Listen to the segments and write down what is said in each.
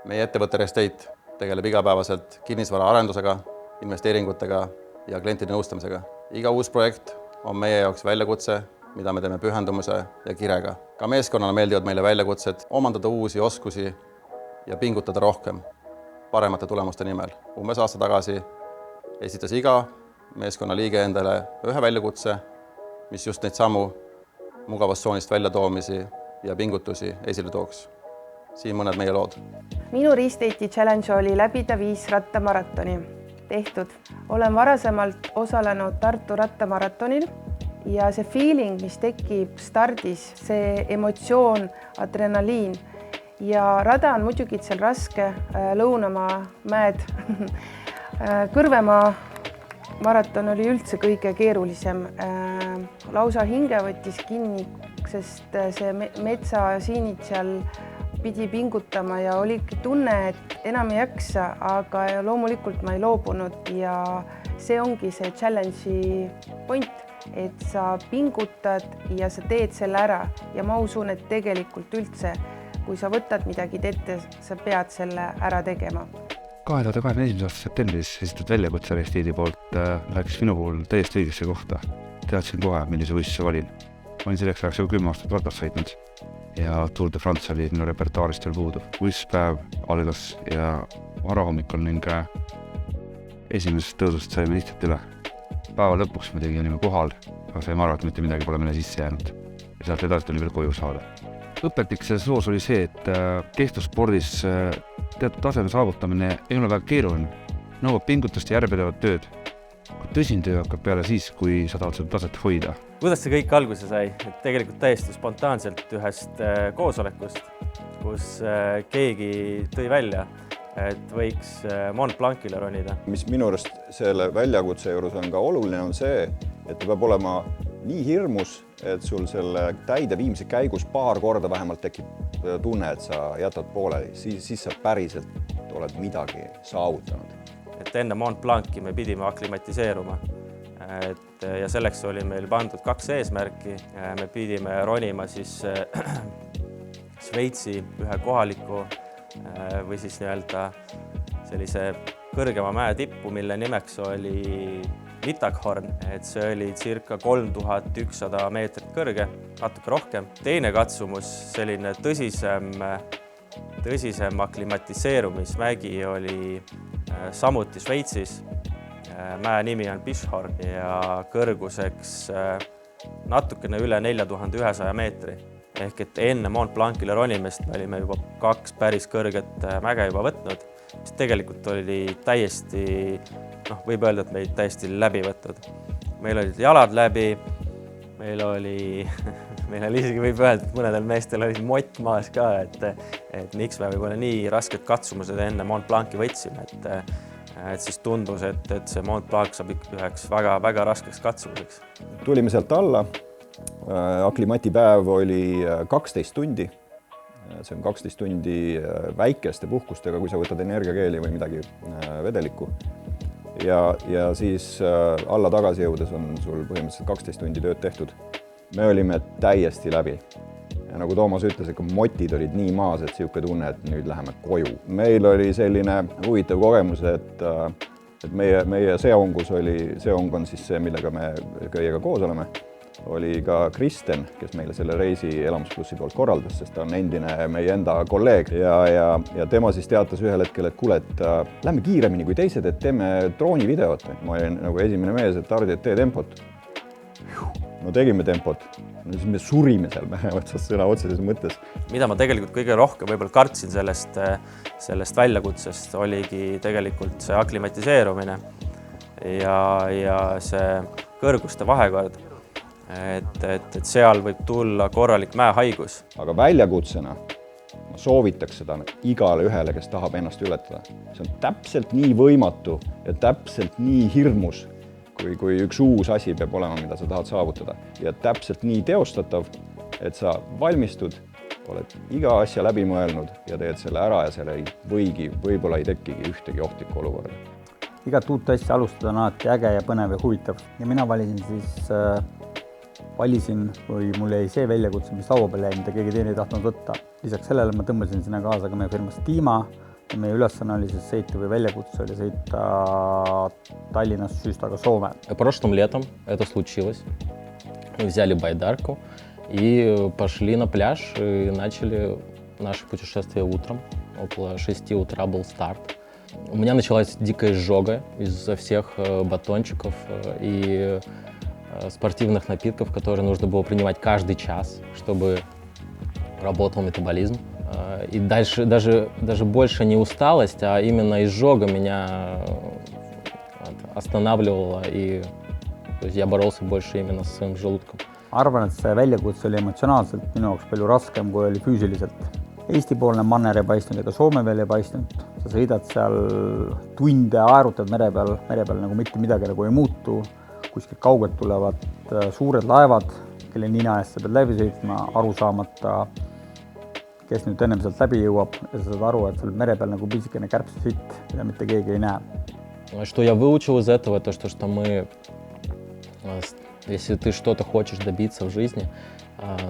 Meie ettevõtte Restate tegeleb igapäevaselt kinnisvara arendusega, investeeringutega ja klientide nõustamisega. Iga uus projekt on meie jaoks väljakutse, mida me teeme pühendumuse ja kirega. Ka meeskonnana meeldivad meile väljakutsed omandada uusi oskusi ja pingutada rohkem paremate tulemuste nimel. Umbes aasta tagasi esitas iga meeskonna liige endale ühe väljakutse, mis just neid samu mugavustsoonist väljatoomisi ja pingutusi esile tooks. Siin mõned meie lood. Minu Restate'i challenge oli läbida 5 rattamaratoni. Tehtud. Olen varasemalt osalenud Tartu rattamaratonil ja see feeling, mis tekib stardis, see emotsioon, adrenaliin ja rada on muidugi seal raske, Lõunamaa mäed. Kõrvemaa maraton oli üldse kõige keerulisem. Lausa hinge võttis kinni, sest see metsasiinid seal pidi pingutama ja oligi tunne, et enam ei jaksa, aga loomulikult ma ei loobunud ja see ongi see challenge'i point, et sa pingutad ja sa teed selle ära ja ma usun, et tegelikult üldse, kui sa võtad midagi ette, sa pead selle ära tegema. 2021. aasta septembris esitatud väljakutse Restate'i poolt läks minu puhul täiesti õigesse kohta. Teadsin kohe, millise võistluse valin. Ma olin selleks ajaks juba 10 aastat ratast sõitnud ja Tour de France oli minu repertuaarist veel puudu. Võistluspäev algas ja varahommikul ning esimesest tõusust saime lihtsalt üle. Päeva lõpuks me tegime kohal, aga saime aru, et mitte midagi pole meile sisse jäänud ja sealt edasi tuli veel koju saada. Õpetlik selles loos oli see, et kehtspordis teatud taseme saavutamine ei ole väga keeruline, nõuab pingutust ja järjepidevat tööd. Tõsine töö hakkab peale siis, kui sa tahad seda taset hoida. Kuidas see kõik alguse sai? Tegelikult täiesti spontaanselt ühest koosolekust, kus keegi tõi välja, et võiks Mont Blancile ronida. Mis minu arust selle väljakutse juures on ka oluline, on see, et ta peab olema nii hirmus, et sul selle täide viimse käigus paar korda vähemalt tekib tunne, et sa jätad pooleli. Siis sa päriselt oled midagi saavutanud. Et enne Mont Blanci me pidime aklimatiseeruma. Ja selleks oli meil pandud 2 eesmärki. Me pidime ronima siis Šveitsi ühe kohaliku või siis nii-öelda sellise kõrgema mäe tippu, mille nimeks oli Vitaghorn. Et see oli circa 3100 meetrit kõrge, natuke rohkem. Teine katsumus, selline tõsisem aklimatiseerumismägi oli samuti Šveitsis. Mäe nimi on Bischorn ja kõrguseks natukene üle 4100 meetri. Ehk et enne Mont Blancile ronimist me olime juba 2 päris kõrget mäge juba võtnud, mis tegelikult oli täiesti, võib öelda, et meid täiesti läbi võtnud. Meil olid jalad läbi, meil oli isegi võib öelda, et mõnedel meestel oli mott maas ka, et miks me võib-olla nii rasked katsumused enne Mont Blanci võtsime, et siis tundus, et see Mont Blanc saab üheks väga raskeks katsumuseks. Tulime sealt alla, aklimatipäev oli 12 tundi, see on 12 tundi väikeste puhkustega, kui sa võtad energiakeeli või midagi vedelikku. Ja siis alla tagasi jõudes on sul põhimõtteliselt 12 tundi tööd tehtud. Me olime täiesti läbi. Ja nagu Toomas ütles, et motid olid nii maas, et siuke tunne, et nüüd läheme koju. Meil oli selline huvitav kogemus, et meie seongus seong on siis see, millega me kõigega koos oleme. Oli ka Kristen, kes meile selle reisi Elamusplussi poolt korraldas, sest ta on endine meie enda kolleeg ja tema siis teatas ühel hetkel, et kuule, et lähme kiiremini kui teised, et teeme droonivideot. Ma olin nagu esimene mees, et Hardi, et tee tempot. No tegime tempot, siis me surime seal mehe otsast sõna otseses mõttes. Mida ma tegelikult kõige rohkem võib-olla kartsin sellest väljakutsest oligi tegelikult see aklimatiseerumine ja see kõrguste vahekord. Et seal võib tulla korralik mäehaigus. Aga väljakutsena ma soovitaks seda igale ühele, kes tahab ennast ületada. See on täpselt nii võimatu ja täpselt nii hirmus, kui üks uus asi peab olema, mida sa tahad saavutada. Ja täpselt nii teostatav, et sa valmistud, oled iga asja läbi mõelnud ja teed selle ära ja selle võib-olla ei tekkigi ühtegi ohtlikku olukorda. Igat uut asja alustada on alati äge ja põnev ja huvitav. Ja mina valisin või mul jäi see väljakutse, mis laua peale jäi, mida keegi teine ei tahtnud võtta. Lisaks sellele ma tõmbasin sinna kaasa ka meie firmas Tiima, Meie ülesanne oli siis sõita või väljakutse oli sõita Tallinnast Süstaga Soome. Прошлым летом это случилось. Мы взяли байдарку и пошли на пляж и начали наше путешествие утром. Около 6 утра был старт. У меня началась дикая изжога из-за всех батончиков и спортивных напитков, которые нужно было принимать каждый час, чтобы работал метаболизм. И дальше даже больше не усталость, а именно изжога меня останавливала, и то есть я боролся больше именно со своим желудком. Arvan, et see väljakutse oli emotsionaalselt minu jaoks palju raskem, kui oli füüsiliselt. Eesti-poolne manner ei paistnud ega Soome veel ei paistnud. Sa sõidad seal tunde, aerutad mere peal nagu mitte midagi nagu ei muutu. Kuskilt kaugelt tulevad suured laevad, kelle nina eest sa pead läbi sõitma, aru saamata, kes nüüd ennem sealt läbi jõuab ja sa saad aru, et seal mere peal nagu pisikene kärbsesitt, mida mitte keegi ei näe. Что я выучил из этого, то что мы, если ты что-то хочешь добиться в жизни,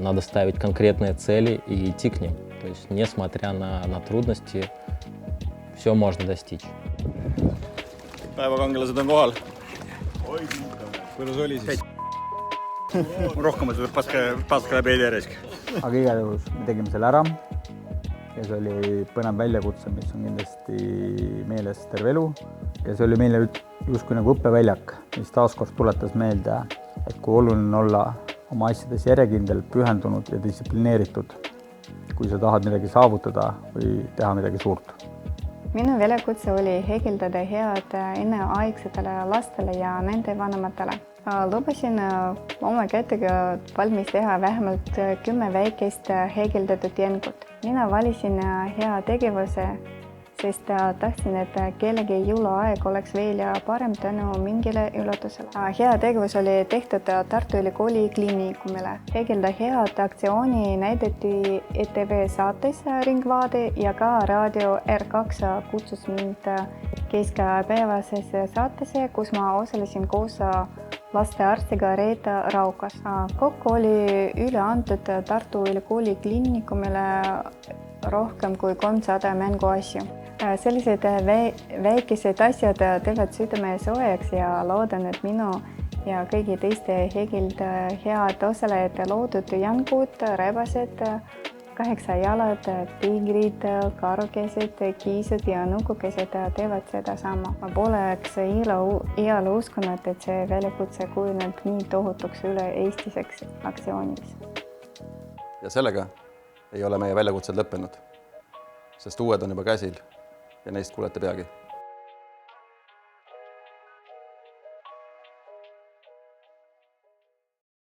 надо ставить конкретные цели и идти к ним. То есть, несмотря на трудности, все можно достичь. Päevakangelased on kohal. Kuidas oli siis? Rohkem paska läbi ei teresk. Aga igal juhul me tegime selle ära ja see oli põnev väljakutse, mis on kindlasti meeles terve elu. Ja see oli meile justkui nagu õppeväljak, mis taaskord tuletas meelde, et kui oluline olla oma asjades järjekindel, pühendunud ja distsiplineeritud, kui sa tahad midagi saavutada või teha midagi suurt. Minu väljakutse oli hegeldada head enneaegsetele lastele ja nende vanematele. Lubasin oma kätega valmis teha vähemalt 10 väikest hegeldatud jängut. Mina valisin hea tegevuse, sest tahtsin, et kellegi jõuluaeg oleks veel parem tänu mingile üllatusele. Hea tegevus oli tehtud Tartu Ülikooli kliinikumile. Hegelda head aktsiooni näidati ETV saates Ringvaade ja ka raadio R2 kutsus mind keskpäevases saates, kus ma osalesin koos lastearstiga Reeta Raukas. Kokku oli üle antud Tartu Ülikooli kliinikumile rohkem kui 300 mänguasju. Sellised väikesed asjad teevad südame soojaks ja loodan, et minu ja kõigi teiste hegeld head osalejad loodud jängud, rebased, 8 jalad, tigrid, karukesed, kiisud ja nukukesed teevad seda sama. Ma poleks iial uskunud, et see väljakutse kujuneb nii tohutuks üle-eestiseks aktsiooniks. Ja sellega ei ole meie väljakutsed lõppenud, sest uued on juba käsil ja neist kuulete peagi.